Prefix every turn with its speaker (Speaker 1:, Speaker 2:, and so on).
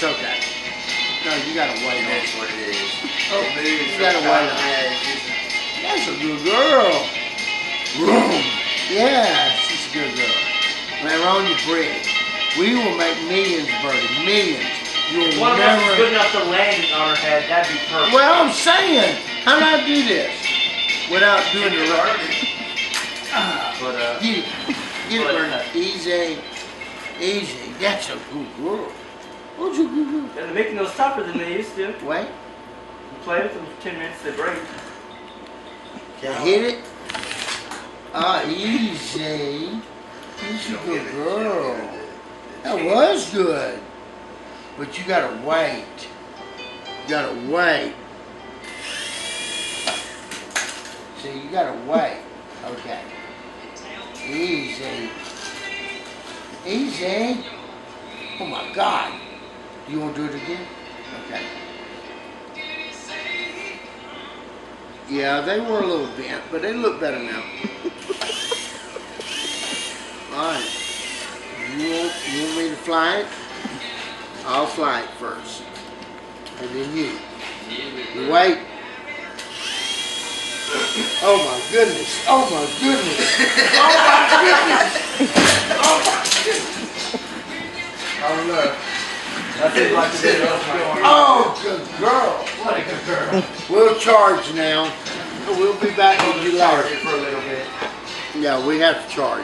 Speaker 1: It's okay. No, you gotta wait on it.
Speaker 2: That's what it is.
Speaker 1: Oh, you gotta wait on it. That's a good girl. Yeah, she's a good girl. Man, we're on your bread. We will make millions, Birdie. Millions. You'll
Speaker 3: One of
Speaker 1: never...
Speaker 3: us is good enough to land on her head. That'd be perfect.
Speaker 1: Well, I'm saying, how do I do this without doing the right? Get it, Birdie. Easy, easy. That's a good girl. What's a good girl?
Speaker 3: They're making those tougher than they used to.
Speaker 1: Wait.
Speaker 3: You play with them for 10 minutes, they break.
Speaker 1: Can I hit it? Ah, easy. She's a good girl. That was good. But you gotta wait. You gotta wait. See, you gotta wait. Okay. Easy. Easy. Oh my God. You wanna do it again? Okay. Yeah, they were a little bent, but they look better now. Alright. You want me to fly it? I'll fly it first. And then you. You wait. Oh my goodness. Oh my goodness. Oh my goodness. Oh my goodness. Oh look. Oh, good girl.
Speaker 3: What a good girl.
Speaker 1: We'll charge now. We'll be back with you later.
Speaker 3: For a little bit.
Speaker 1: Yeah, we have to charge.